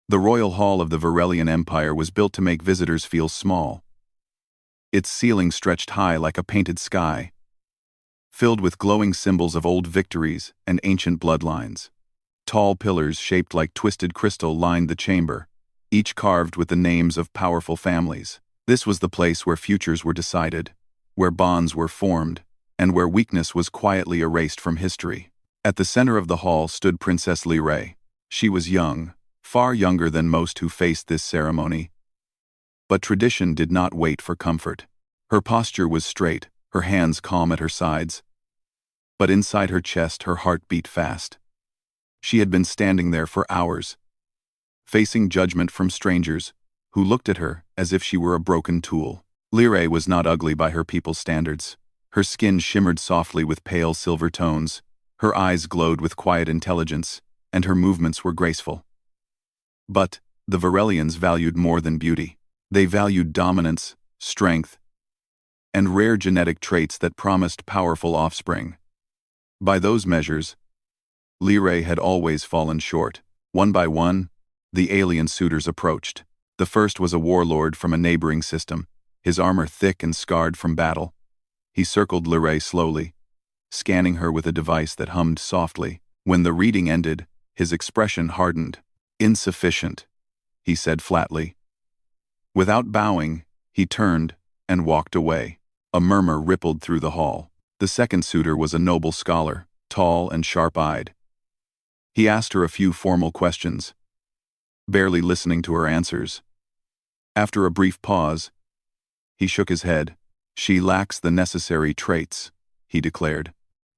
The royal hall of the Varelian Empire was built to make visitors feel small. Its ceiling stretched high like a painted sky, filled with glowing symbols of old victories and ancient bloodlines. Tall pillars shaped like twisted crystal lined the chamber, each carved with the names of powerful families. This was the place where futures were decided, where bonds were formed, and where weakness was quietly erased from history. At the center of the hall stood Princess Lyrae. She was young, far younger than most who faced this ceremony. But tradition did not wait for comfort. Her posture was straight, her hands calm at her sides. But inside her chest, her heart beat fast. She had been standing there for hours, facing judgment from strangers who looked at her as if she were a broken tool. Lyrae was not ugly by her people's standards. Her skin shimmered softly with pale silver tones, her eyes glowed with quiet intelligence, and her movements were graceful. But the Varelians valued more than beauty. They valued dominance, strength, and rare genetic traits that promised powerful offspring. By those measures, Lyrae had always fallen short. One by one, the alien suitors approached. The first was a warlord from a neighboring system, his armor thick and scarred from battle. He circled Lyrae slowly, scanning her with a device that hummed softly. When the reading ended, his expression hardened. "Insufficient," he said flatly. Without bowing, he turned and walked away. A murmur rippled through the hall. The second suitor was a noble scholar, tall and sharp-eyed. He asked her a few formal questions, barely listening to her answers. After a brief pause, he shook his head. "She lacks the necessary traits," he declared.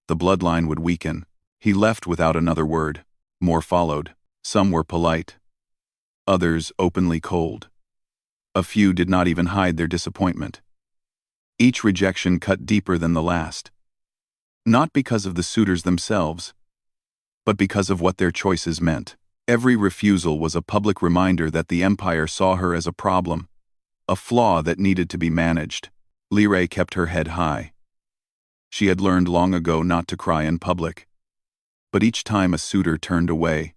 "The bloodline would weaken." He left without another word. More followed. Some were polite, others openly cold. A few did not even hide their disappointment. Each rejection cut deeper than the last. Not because of the suitors themselves, but because of what their choices meant. Every refusal was a public reminder that the Empire saw her as a problem, a flaw that needed to be managed. Lyrae kept her head high. She had learned long ago not to cry in public. But each time a suitor turned away,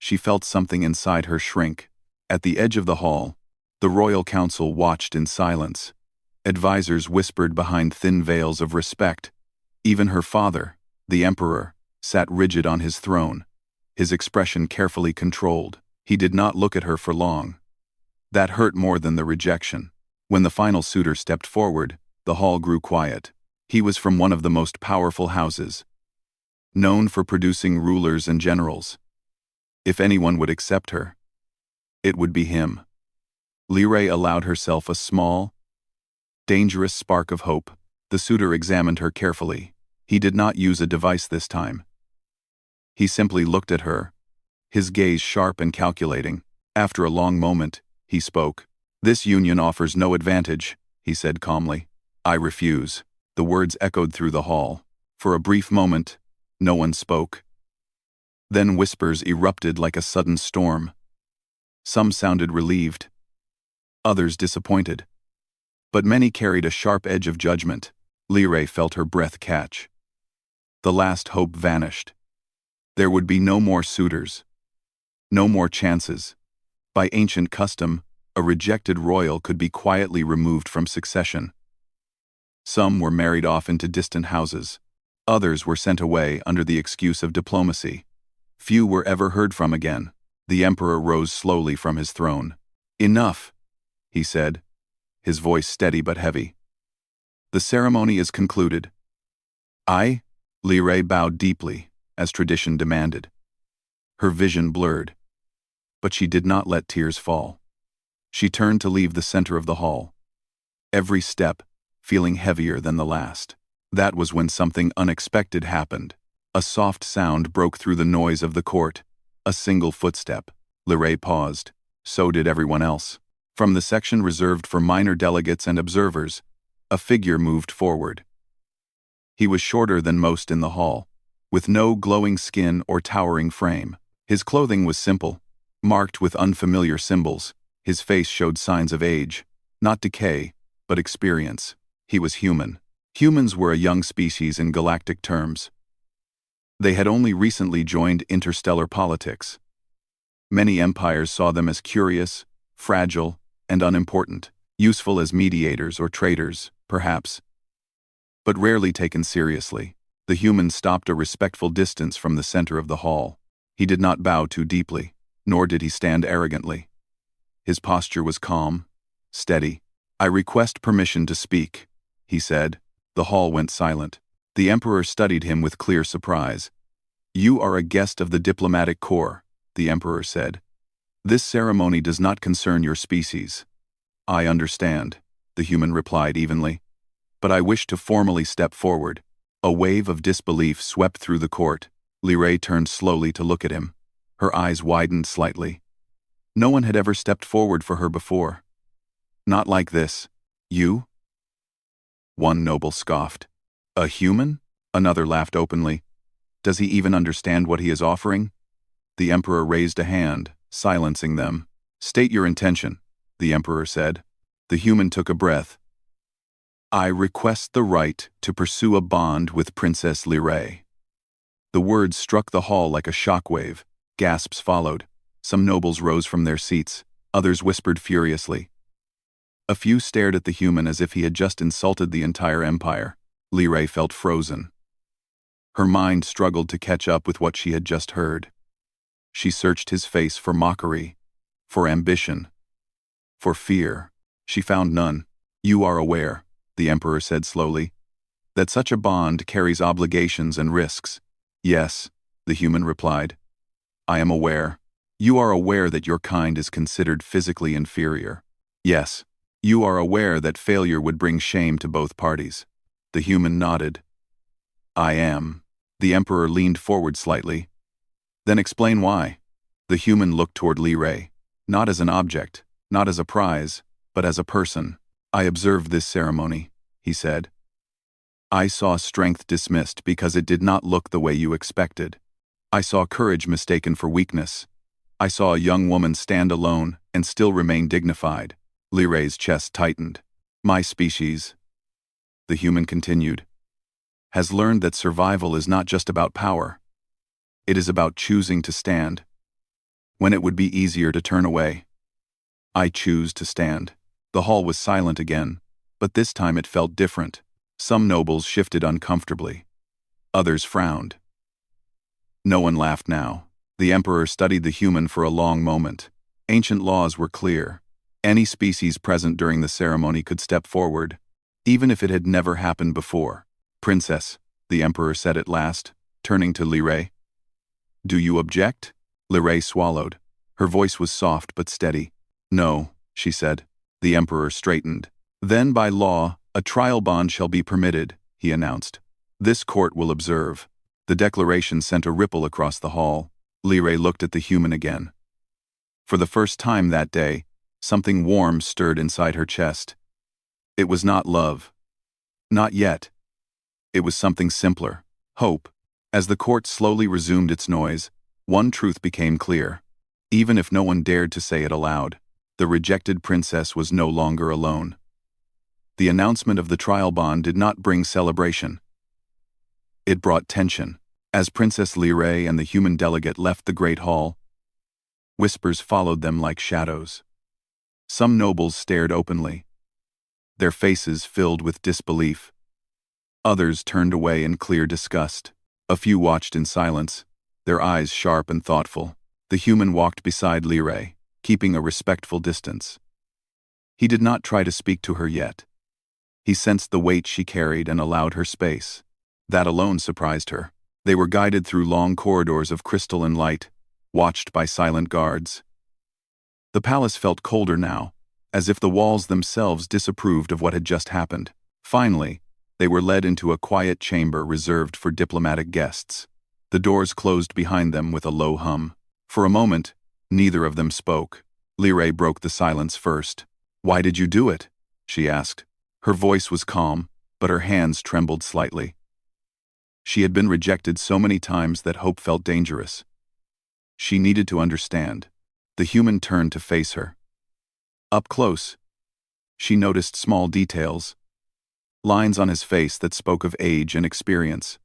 she felt something inside her shrink. At the edge of the hall, the royal council watched in silence. Advisors whispered behind thin veils of respect. Even her father, the emperor, sat rigid on his throne, his expression carefully controlled. He did not look at her for long. That hurt more than the rejection. When the final suitor stepped forward, the hall grew quiet. He was from one of the most powerful houses, known for producing rulers and generals. If anyone would accept her, it would be him. Lyrae allowed herself a small, dangerous spark of hope. The suitor examined her carefully. He did not use a device this time. He simply looked at her, his gaze sharp and calculating. After a long moment, he spoke. "This union offers no advantage," he said calmly. "I refuse." The words echoed through the hall. For a brief moment, no one spoke. Then whispers erupted like a sudden storm. Some sounded relieved, others disappointed. But many carried a sharp edge of judgment. Lyrae felt her breath catch. The last hope vanished. There would be no more suitors, no more chances. By ancient custom, a rejected royal could be quietly removed from succession. Some were married off into distant houses. Others were sent away under the excuse of diplomacy. Few were ever heard from again. The emperor rose slowly from his throne. "Enough," he said, his voice steady but heavy. "The ceremony is concluded." Lyrae bowed deeply, as tradition demanded. Her vision blurred, but she did not let tears fall. She turned to leave the center of the hall, every step feeling heavier than the last. That was when something unexpected happened. A soft sound broke through the noise of the court. A single footstep. Lyrae paused. So did everyone else. From the section reserved for minor delegates and observers, a figure moved forward. He was shorter than most in the hall, with no glowing skin or towering frame. His clothing was simple, marked with unfamiliar symbols. His face showed signs of age, not decay, but experience. He was human. Humans were a young species in galactic terms. They had only recently joined interstellar politics. Many empires saw them as curious, fragile, and unimportant, useful as mediators or traders, perhaps, but rarely taken seriously. The human stopped a respectful distance from the center of the hall. He did not bow too deeply, nor did he stand arrogantly. His posture was calm, steady. "I request permission to speak," he said. The hall went silent. The emperor studied him with clear surprise. "You are a guest of the diplomatic corps," the emperor said. "This ceremony does not concern your species." "I understand," the human replied evenly. "But I wish to formally step forward." A wave of disbelief swept through the court. Liray turned slowly to look at him. Her eyes widened slightly. No one had ever stepped forward for her before. "Not like this. You?" One noble scoffed. "A human?" Another laughed openly. "Does he even understand what he is offering?" The emperor raised a hand, silencing them. "State your intention," the emperor said. The human took a breath. "I request the right to pursue a bond with Princess Liray." The words struck the hall like a shockwave. Gasps followed. Some nobles rose from their seats. Others whispered furiously. A few stared at the human as if he had just insulted the entire empire. Liray felt frozen. Her mind struggled to catch up with what she had just heard. She searched his face for mockery, for ambition, for fear. She found none. "You are aware," the emperor said slowly, "that such a bond carries obligations and risks." "Yes," the human replied. "I am aware. You are aware that your kind is considered physically inferior." "Yes." "You are aware that failure would bring shame to both parties." The human nodded. "I am." The emperor leaned forward slightly. "Then explain why." The human looked toward Liray, not as an object, not as a prize, but as a person. "I observed this ceremony," he said. "I saw strength dismissed because it did not look the way you expected. I saw courage mistaken for weakness. I saw a young woman stand alone and still remain dignified." Liray's chest tightened. "My species," the human continued, "has learned that survival is not just about power. It is about choosing to stand when it would be easier to turn away. I choose to stand." The hall was silent again, but this time it felt different. Some nobles shifted uncomfortably. Others frowned. No one laughed now. The emperor studied the human for a long moment. Ancient laws were clear. Any species present during the ceremony could step forward, even if it had never happened before. "Princess," the emperor said at last, turning to Liray. "Do you object?" Liray swallowed. Her voice was soft but steady. "No," she said. The emperor straightened. "Then by law, a trial bond shall be permitted," he announced. "This court will observe." The declaration sent a ripple across the hall. Liray looked at the human again. For the first time that day, something warm stirred inside her chest. It was not love. Not yet. It was something simpler. Hope. As the court slowly resumed its noise, one truth became clear. Even if no one dared to say it aloud, the rejected princess was no longer alone. The announcement of the trial bond did not bring celebration. It brought tension. As Princess Liray and the human delegate left the great hall, whispers followed them like shadows. Some nobles stared openly, their faces filled with disbelief. Others turned away in clear disgust. A few watched in silence, their eyes sharp and thoughtful. The human walked beside Liray, keeping a respectful distance. He did not try to speak to her yet. He sensed the weight she carried and allowed her space. That alone surprised her. They were guided through long corridors of crystal and light, watched by silent guards. The palace felt colder now, as if the walls themselves disapproved of what had just happened. Finally, they were led into a quiet chamber reserved for diplomatic guests. The doors closed behind them with a low hum. For a moment, neither of them spoke. Liray broke the silence first. "Why did you do it?" she asked. Her voice was calm, but her hands trembled slightly. She had been rejected so many times that hope felt dangerous. She needed to understand. The human turned to face her. Up close, she noticed small details. Lines on his face that spoke of age and experience.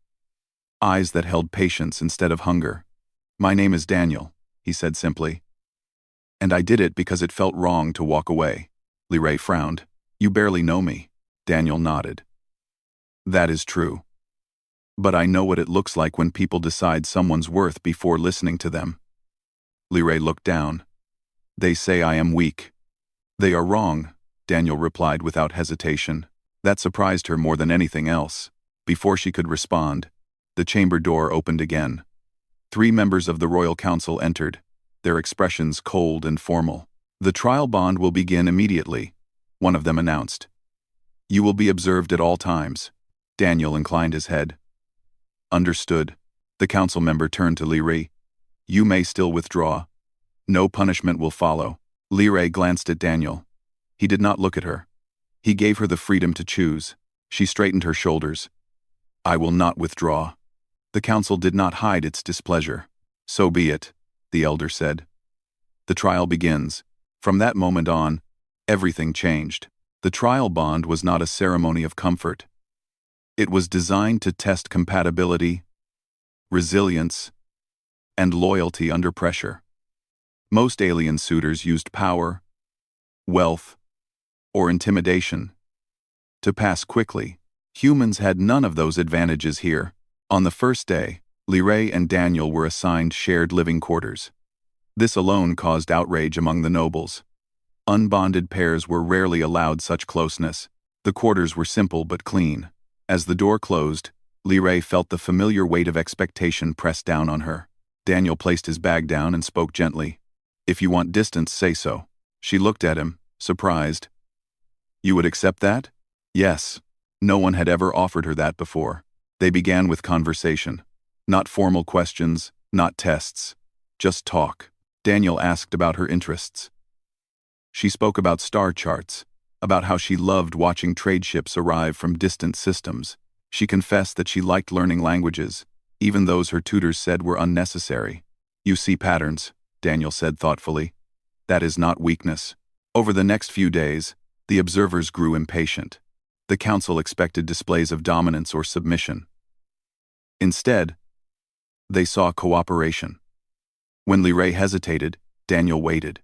Eyes that held patience instead of hunger. "My name is Daniel," he said simply. And I did it because it felt wrong to walk away. Li Rei frowned. You barely know me. Daniel nodded. That is true. But I know what it looks like when people decide someone's worth before listening to them. Li Rei looked down. They say I am weak. They are wrong, Daniel replied without hesitation. That surprised her more than anything else. Before she could respond, the chamber door opened again. 3 members of the Royal Council entered, their expressions cold and formal. The trial bond will begin immediately, one of them announced. You will be observed at all times. Daniel inclined his head. Understood. The council member turned to Li Rei. You may still withdraw. No punishment will follow. Li Rei glanced at Daniel. He did not look at her. He gave her the freedom to choose. She straightened her shoulders. I will not withdraw. The council did not hide its displeasure. So be it, the elder said. The trial begins. From that moment on, everything changed. The trial bond was not a ceremony of comfort. It was designed to test compatibility, resilience, and loyalty under pressure. Most alien suitors used power, wealth, or intimidation to pass quickly. Humans had none of those advantages here. On the first day, Li Rei and Daniel were assigned shared living quarters. This alone caused outrage among the nobles. Unbonded pairs were rarely allowed such closeness. The quarters were simple but clean. As the door closed, Li Rei felt the familiar weight of expectation pressed down on her. Daniel placed his bag down and spoke gently. If you want distance, say so. She looked at him, surprised. You would accept that? Yes. No one had ever offered her that before. They began with conversation. Not formal questions, not tests. Just talk. Daniel asked about her interests. She spoke about star charts, about how she loved watching trade ships arrive from distant systems. She confessed that she liked learning languages, even those her tutors said were unnecessary. You see patterns, Daniel said thoughtfully. That is not weakness. Over the next few days, the observers grew impatient. The council expected displays of dominance or submission. Instead, they saw cooperation. When Li Rei hesitated, Daniel waited.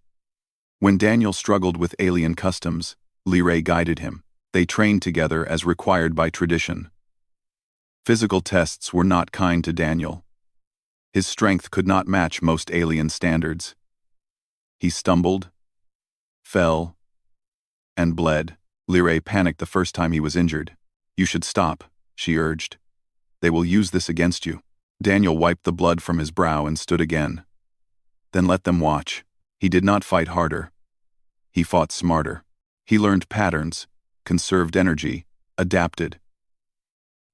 When Daniel struggled with alien customs, Li Rei guided him. They trained together as required by tradition. Physical tests were not kind to Daniel. His strength could not match most alien standards. He stumbled, fell, and bled. Li Rei panicked the first time he was injured. You should stop, she urged. They will use this against you. Daniel wiped the blood from his brow and stood again. Then let them watch. He did not fight harder. He fought smarter. He learned patterns, conserved energy, adapted.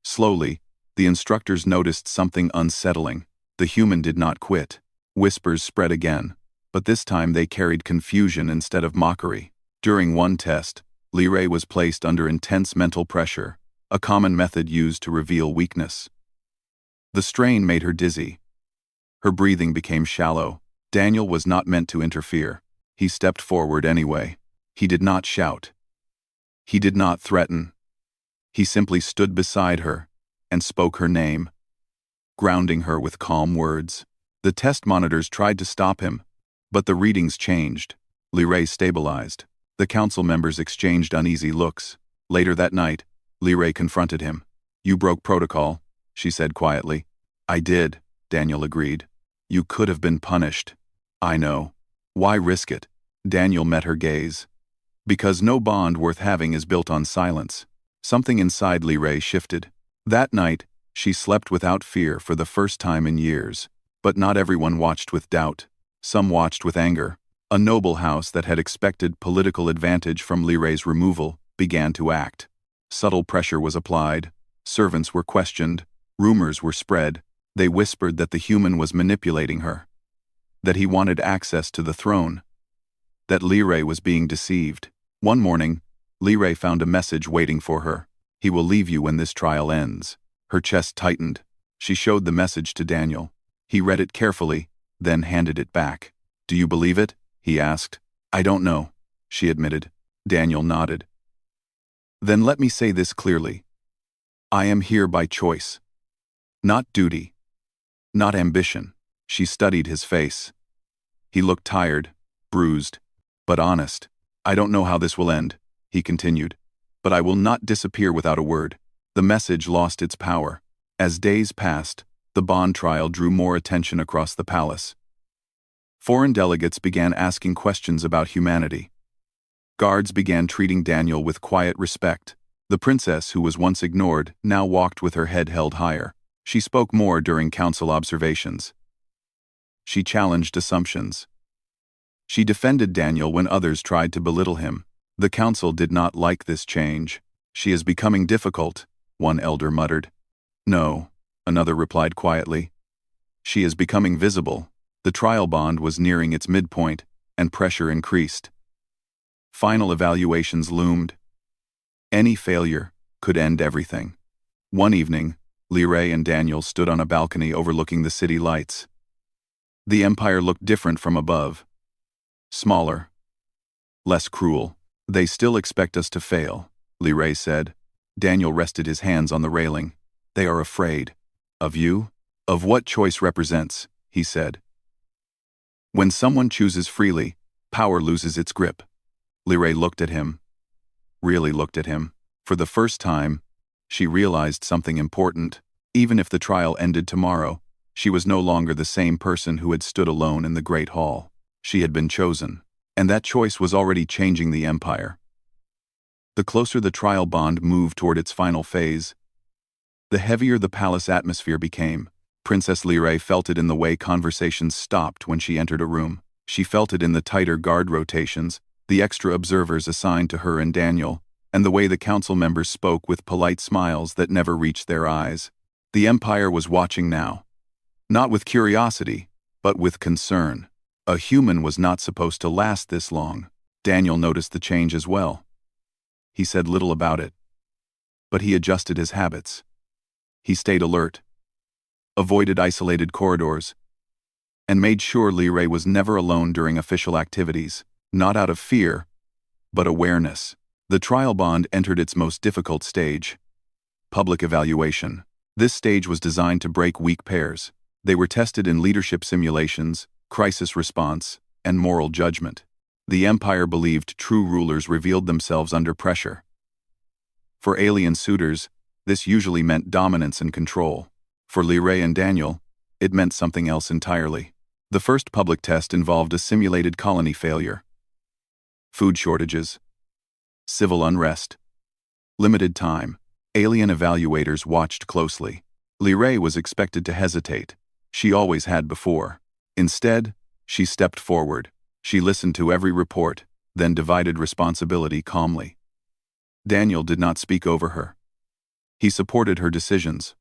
Slowly, the instructors noticed something unsettling. The human did not quit. Whispers spread again, but this time they carried confusion instead of mockery. During one test, Li Rei was placed under intense mental pressure, a common method used to reveal weakness. The strain made her dizzy. Her breathing became shallow. Daniel was not meant to interfere. He stepped forward anyway. He did not shout. He did not threaten. He simply stood beside her and spoke her name, grounding her with calm words. The test monitors tried to stop him, but the readings changed. Li Rei stabilized. The council members exchanged uneasy looks. Later that night, Li Rei confronted him. You broke protocol, she said quietly. I did, Daniel agreed. You could have been punished. I know. Why risk it? Daniel met her gaze. Because no bond worth having is built on silence. Something inside Li Rei shifted. That night, she slept without fear for the first time in years. But not everyone watched with doubt. Some watched with anger. A noble house that had expected political advantage from Li Rei's removal began to act. Subtle pressure was applied. Servants were questioned. Rumors were spread. They whispered that the human was manipulating her, that he wanted access to the throne, that Li Rei was being deceived. One morning, Li Rei found a message waiting for her. He will leave you when this trial ends. Her chest tightened. She showed the message to Daniel. He read it carefully, then handed it back. Do you believe it? He asked. I don't know, she admitted. Daniel nodded. Then let me say this clearly. I am here by choice. Not duty. Not ambition. She studied his face. He looked tired, bruised, but honest. "I don't know how this will end," he continued, "but I will not disappear without a word." The message lost its power. As days passed, the bond trial drew more attention across the palace. Foreign delegates began asking questions about humanity. Guards began treating Daniel with quiet respect. The princess, who was once ignored, now walked with her head held higher. She spoke more during council observations. She challenged assumptions. She defended Daniel when others tried to belittle him. The council did not like this change. "She is becoming difficult," one elder muttered. "No," another replied quietly. "She is becoming visible." The trial bond was nearing its midpoint, and pressure increased. Final evaluations loomed. Any failure could end everything. One evening, Liray and Daniel stood on a balcony overlooking the city lights. The empire looked different from above. Smaller. Less cruel. "They still expect us to fail," Liray said. Daniel rested his hands on the railing. "They are afraid." "Of you?" "Of what choice represents," he said. "When someone chooses freely, power loses its grip." Liray looked at him. Really looked at him. For the first time, she realized something important. Even if the trial ended tomorrow, she was no longer the same person who had stood alone in the Great Hall. She had been chosen, and that choice was already changing the empire. The closer the trial bond moved toward its final phase, the heavier the palace atmosphere became. Princess Liray felt it in the way conversations stopped when she entered a room. She felt it in the tighter guard rotations, the extra observers assigned to her and Daniel, and the way the council members spoke with polite smiles that never reached their eyes. The empire was watching now. Not with curiosity, but with concern. A human was not supposed to last this long. Daniel noticed the change as well. He said little about it, but he adjusted his habits. He stayed alert, avoided isolated corridors, and made sure Liray was never alone during official activities, not out of fear, but awareness. The trial bond entered its most difficult stage, public evaluation. This stage was designed to break weak pairs. They were tested in leadership simulations, crisis response, and moral judgment. The empire believed true rulers revealed themselves under pressure. For alien suitors, this usually meant dominance and control. For Liray and Daniel, it meant something else entirely. The first public test involved a simulated colony failure. Food shortages, civil unrest, limited time. Alien evaluators watched closely. Liray was expected to hesitate. She always had before. Instead, she stepped forward. She listened to every report, then divided responsibility calmly. Daniel did not speak over her. He supported her decisions,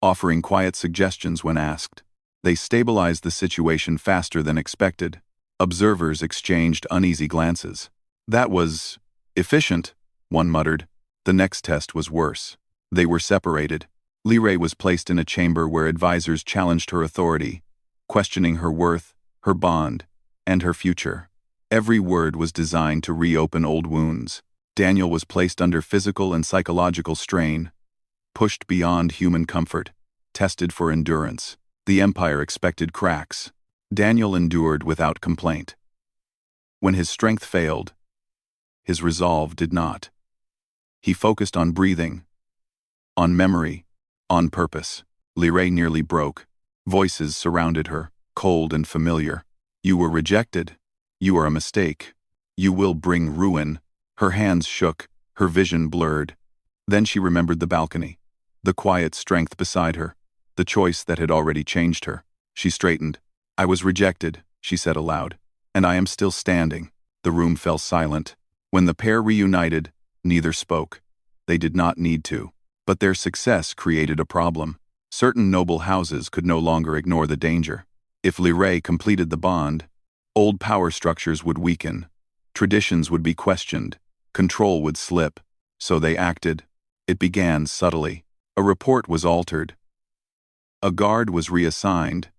offering quiet suggestions when asked. They stabilized the situation faster than expected. Observers exchanged uneasy glances. "That was efficient," one muttered. The next test was worse. They were separated. Liray was placed in a chamber where advisors challenged her authority, questioning her worth, her bond, and her future. Every word was designed to reopen old wounds. Daniel was placed under physical and psychological strain, pushed beyond human comfort, tested for endurance. The empire expected cracks. Daniel endured without complaint. When his strength failed, his resolve did not. He focused on breathing, on memory, on purpose. Liray nearly broke. Voices surrounded her, cold and familiar. "You were rejected. You are a mistake. You will bring ruin." Her hands shook, her vision blurred. Then she remembered the balcony, the quiet strength beside her, the choice that had already changed her. She straightened. "I was rejected," she said aloud, "and I am still standing." The room fell silent. When the pair reunited, neither spoke. They did not need to. But their success created a problem. Certain noble houses could no longer ignore the danger. If Liray completed the bond, old power structures would weaken, traditions would be questioned, control would slip. So they acted. It began subtly. A report was altered. A guard was reassigned.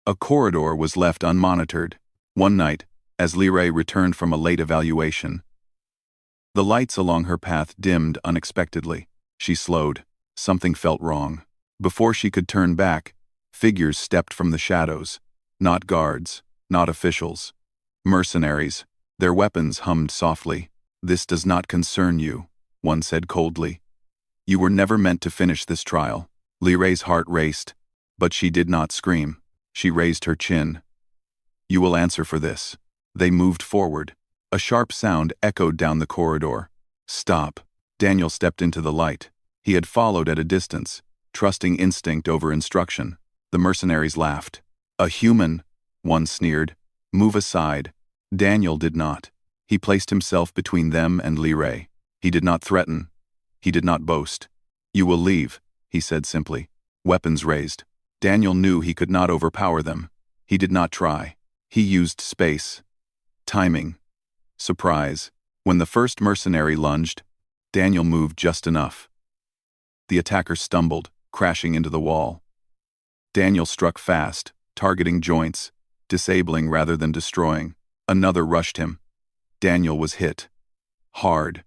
A corridor was left unmonitored. One night, as Liray returned from a late evaluation, the lights along her path dimmed unexpectedly. She slowed. Something felt wrong. Before she could turn back, figures stepped from the shadows. Not guards, not officials. Mercenaries. Their weapons hummed softly. "This does not concern you," one said coldly. "You were never meant to finish this trial." Liray's heart raced, but she did not scream. She raised her chin. "You will answer for this." They moved forward. A sharp sound echoed down the corridor. "Stop." Daniel stepped into the light. He had followed at a distance, trusting instinct over instruction. The mercenaries laughed. "A human," one sneered. "Move aside." Daniel did not. He placed himself between them and Liray. He did not threaten. He did not boast. "You will leave," he said simply. Weapons raised. Daniel knew he could not overpower them. He did not try. He used space, timing, surprise. When the first mercenary lunged, Daniel moved just enough. The attacker stumbled, crashing into the wall. Daniel struck fast, targeting joints, disabling rather than destroying. Another rushed him. Daniel was hit. Hard.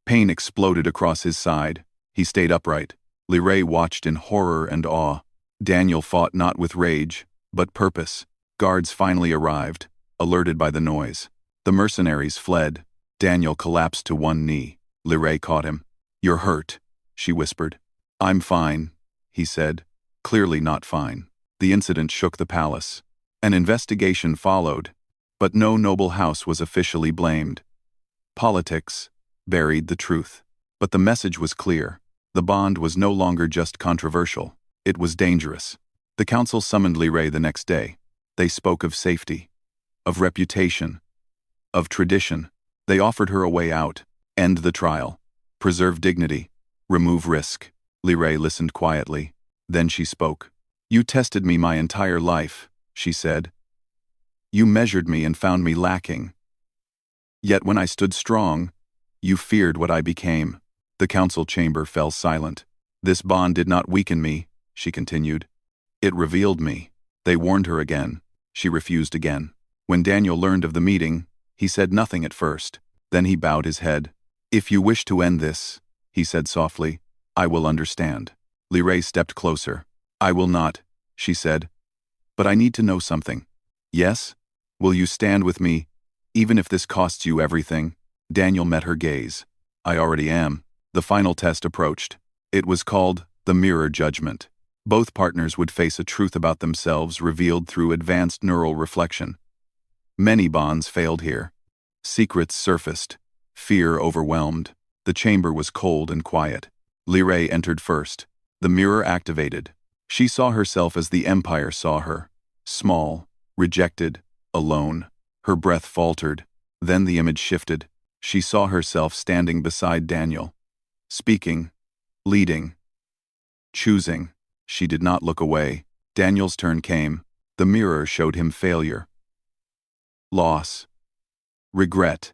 Pain exploded across his side. He stayed upright. Liray watched in horror and awe. Daniel fought not with rage, but purpose. Guards finally arrived, alerted by the noise. The mercenaries fled. Daniel collapsed to one knee. Liray caught him. "You're hurt," she whispered. "I'm fine," he said, clearly not fine. The incident shook the palace. An investigation followed, but no noble house was officially blamed. Politics buried the truth. But the message was clear. The bond was no longer just controversial. It was dangerous. The council summoned Liray the next day. They spoke of safety, of reputation, of tradition. They offered her a way out: end the trial, preserve dignity, remove risk. Liray listened quietly. Then she spoke. "You tested me my entire life," she said. "You measured me and found me lacking. Yet when I stood strong, you feared what I became." The council chamber fell silent. "This bond did not weaken me," she continued. "It revealed me." They warned her again. She refused again. When Daniel learned of the meeting, he said nothing at first. Then he bowed his head. "If you wish to end this," he said softly, "I will understand." Liray stepped closer. "I will not," she said. "But I need to know something." "Yes? Will you stand with me, even if this costs you everything?" Daniel met her gaze. "I already am." The final test approached. It was called the mirror judgment. Both partners would face a truth about themselves revealed through advanced neural reflection. Many bonds failed here. Secrets surfaced. Fear overwhelmed. The chamber was cold and quiet. Liray entered first. The mirror activated. She saw herself as the Empire saw her. Small, rejected, alone. Her breath faltered. Then the image shifted. She saw herself standing beside Daniel. Speaking, leading, choosing. She did not look away. Daniel's turn came. The mirror showed him failure, loss, regret.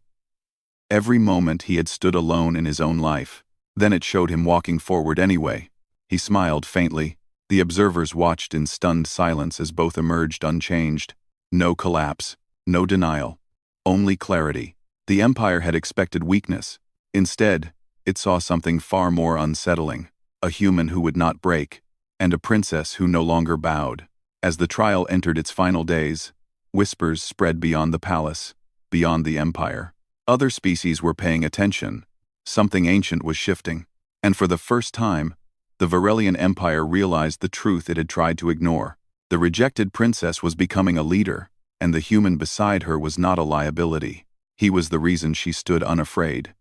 Every moment he had stood alone in his own life. Then it showed him walking forward anyway. He smiled faintly. The observers watched in stunned silence as both emerged unchanged. No collapse, no denial, only clarity. The Empire had expected weakness. Instead, it saw something far more unsettling: a human who would not break, and a princess who no longer bowed. As the trial entered its final days, whispers spread beyond the palace, beyond the Empire. Other species were paying attention. Something ancient was shifting. And for the first time, the Varelian Empire realized the truth it had tried to ignore. The rejected princess was becoming a leader, and the human beside her was not a liability. He was the reason she stood unafraid.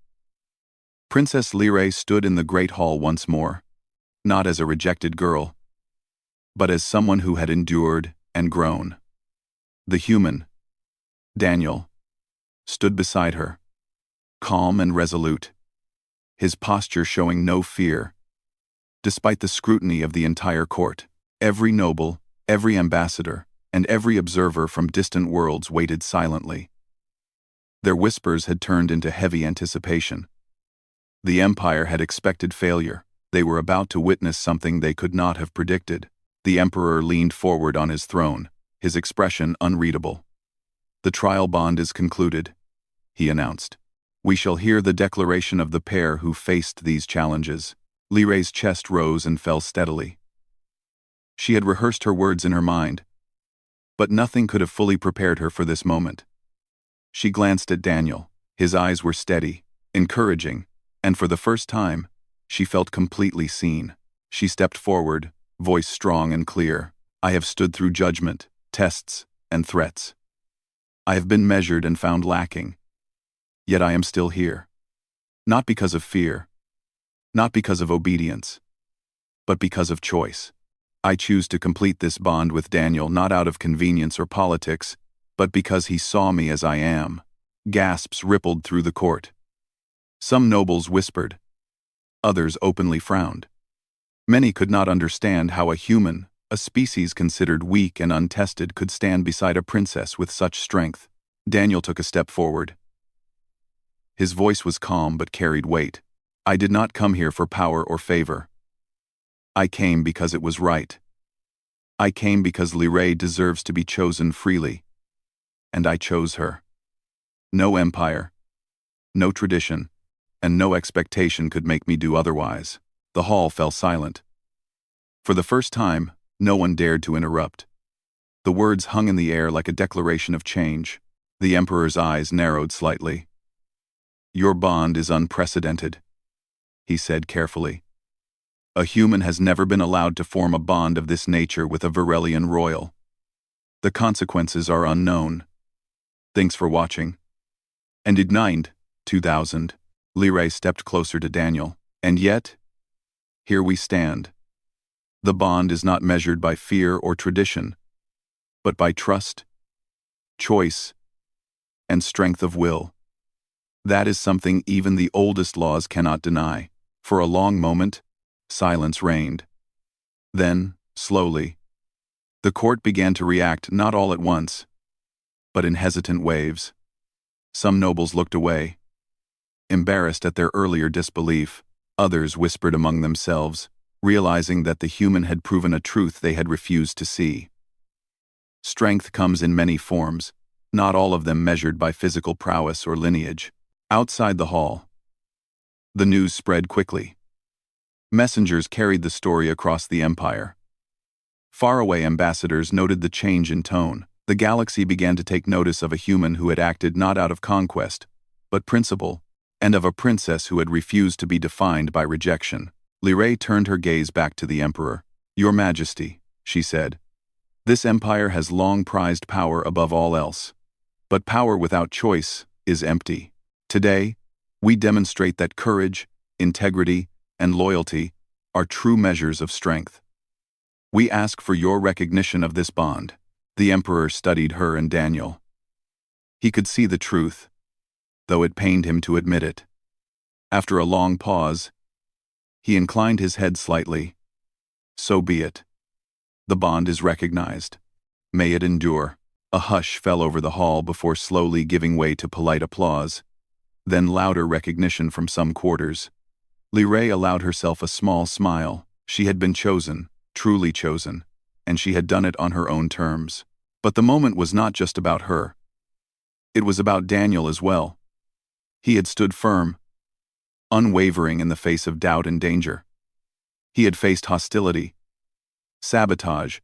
Princess Liray stood in the great hall once more, not as a rejected girl, but as someone who had endured and grown. The human, Daniel, stood beside her, calm and resolute, his posture showing no fear. Despite the scrutiny of the entire court, every noble, every ambassador, and every observer from distant worlds waited silently. Their whispers had turned into heavy anticipation. The Empire had expected failure. They were about to witness something they could not have predicted. The Emperor leaned forward on his throne, his expression unreadable. "The trial bond is concluded," he announced. "We shall hear the declaration of the pair who faced these challenges." Liray's chest rose and fell steadily. She had rehearsed her words in her mind, but nothing could have fully prepared her for this moment. She glanced at Daniel. His eyes were steady, encouraging, and for the first time, she felt completely seen. She stepped forward, voice strong and clear. I have stood through judgment, tests, and threats. I have been measured and found lacking. Yet I am still here. Not because of fear, not because of obedience, but because of choice. I choose to complete this bond with Daniel not out of convenience or politics, but because he saw me as I am. Gasps rippled through the court. Some nobles whispered. Others openly frowned. Many could not understand how a human, a species considered weak and untested, could stand beside a princess with such strength. Daniel took a step forward. His voice was calm but carried weight. I did not come here for power or favor. I came because it was right. I came because Liray deserves to be chosen freely. And I chose her. No empire, no tradition, and no expectation could make me do otherwise. The hall fell silent. For the first time, no one dared to interrupt. The words hung in the air like a declaration of change. The emperor's eyes narrowed slightly. Your bond is unprecedented, he said carefully. A human has never been allowed to form a bond of this nature with a Varelian royal. The consequences are unknown. Thanks for watching. And Ignite 2000. Liray stepped closer to Daniel. And yet, here we stand. The bond is not measured by fear or tradition, but by trust, choice, and strength of will. That is something even the oldest laws cannot deny. For a long moment, silence reigned. Then, slowly, the court began to react, not all at once, but in hesitant waves. Some nobles looked away, embarrassed at their earlier disbelief. Others whispered among themselves, realizing that the human had proven a truth they had refused to see. Strength comes in many forms, not all of them measured by physical prowess or lineage. Outside the hall, the news spread quickly. Messengers carried the story across the empire. Faraway ambassadors noted the change in tone. The galaxy began to take notice of a human who had acted not out of conquest, but principle, and of a princess who had refused to be defined by rejection. Liray turned her gaze back to the emperor. Your Majesty, she said, this empire has long prized power above all else. But power without choice is empty. Today, we demonstrate that courage, integrity, and loyalty are true measures of strength. We ask for your recognition of this bond. The emperor studied her and Daniel. He could see the truth, though it pained him to admit it. After a long pause, he inclined his head slightly. So be it. The bond is recognized. May it endure. A hush fell over the hall before slowly giving way to polite applause, then louder recognition from some quarters. Liray allowed herself a small smile. She had been chosen, truly chosen, and she had done it on her own terms. But the moment was not just about her. It was about Daniel as well. He had stood firm, unwavering in the face of doubt and danger. He had faced hostility, sabotage,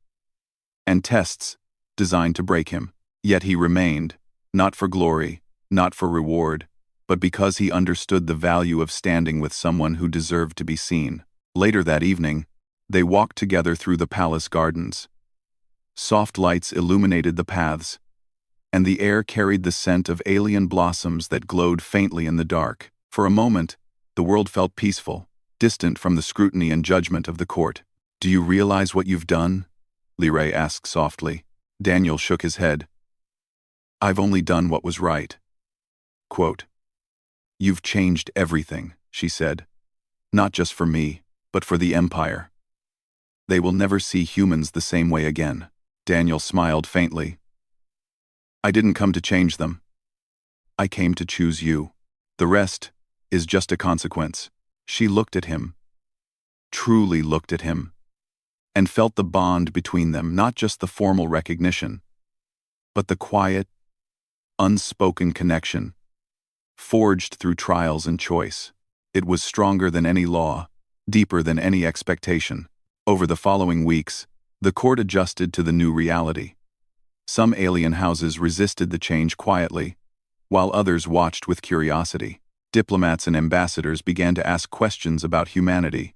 and tests designed to break him. Yet he remained, not for glory, not for reward, but because he understood the value of standing with someone who deserved to be seen. Later that evening, they walked together through the palace gardens. Soft lights illuminated the paths, and the air carried the scent of alien blossoms that glowed faintly in the dark. For a moment, the world felt peaceful, distant from the scrutiny and judgment of the court. Do you realize what you've done? Liray asked softly. Daniel shook his head. I've only done what was right. Quote, You've changed everything, she said. Not just for me, but for the Empire. They will never see humans the same way again. Daniel smiled faintly. I didn't come to change them. I came to choose you. The rest is just a consequence. She looked at him, truly looked at him, and felt the bond between them, not just the formal recognition, but the quiet, unspoken connection, forged through trials and choice. It was stronger than any law, deeper than any expectation. Over the following weeks, the court adjusted to the new reality. Some alien houses resisted the change quietly, while others watched with curiosity. Diplomats and ambassadors began to ask questions about humanity,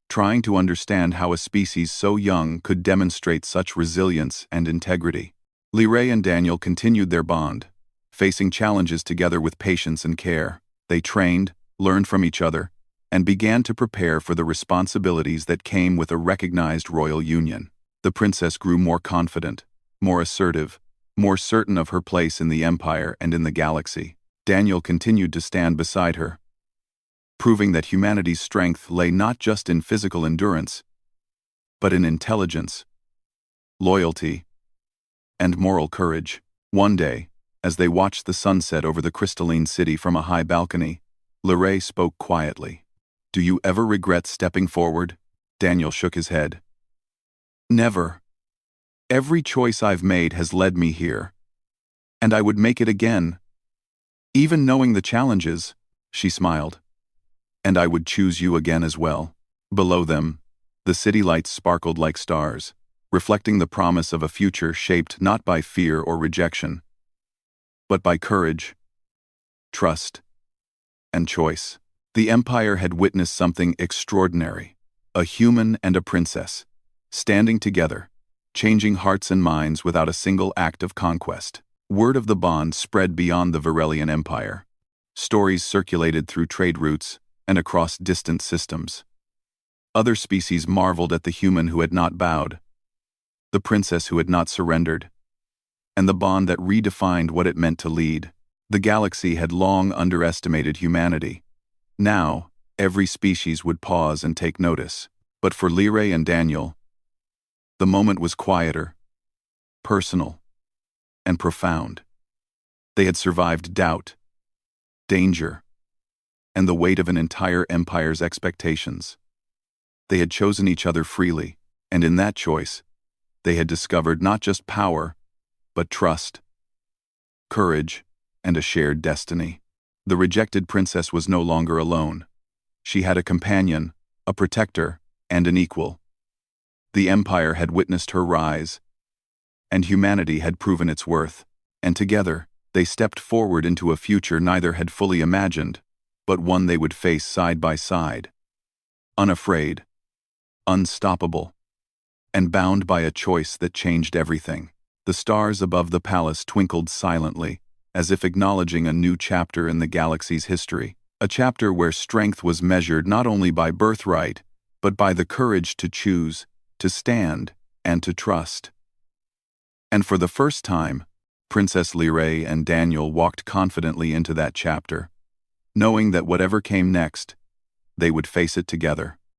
trying to understand how a species so young could demonstrate such resilience and integrity. Liray and Daniel continued their bond, facing challenges together with patience and care. They trained, learned from each other, and began to prepare for the responsibilities that came with a recognized royal union. The princess grew more confident, more assertive, more certain of her place in the empire and in the galaxy. Daniel continued to stand beside her, proving that humanity's strength lay not just in physical endurance, but in intelligence, loyalty, and moral courage. One day, as they watched the sunset over the crystalline city from a high balcony, Liray spoke quietly. "Do you ever regret stepping forward?" Daniel shook his head. "Never. Every choice I've made has led me here, and I would make it again. Even knowing the challenges," she smiled. "And I would choose you again as well." Below them, the city lights sparkled like stars, reflecting the promise of a future shaped not by fear or rejection, but by courage, trust, and choice. The Empire had witnessed something extraordinary: a human and a princess, standing together, changing hearts and minds without a single act of conquest. Word of the bond spread beyond the Varelian Empire. Stories circulated through trade routes and across distant systems. Other species marveled at the human who had not bowed, the princess who had not surrendered, and the bond that redefined what it meant to lead. The galaxy had long underestimated humanity. Now, every species would pause and take notice. But for Liray and Daniel, the moment was quieter, personal, and profound. They had survived doubt, danger, and the weight of an entire empire's expectations. They had chosen each other freely, and in that choice, they had discovered not just power, but trust, courage, and a shared destiny. The rejected princess was no longer alone. She had a companion, a protector, and an equal. The empire had witnessed her rise, and humanity had proven its worth. And together, they stepped forward into a future neither had fully imagined, but one they would face side by side, unafraid, unstoppable, and bound by a choice that changed everything. The stars above the palace twinkled silently, as if acknowledging a new chapter in the galaxy's history, a chapter where strength was measured not only by birthright, but by the courage to choose, to stand, and to trust. And for the first time, Princess Liray and Daniel walked confidently into that chapter, knowing that whatever came next, they would face it together.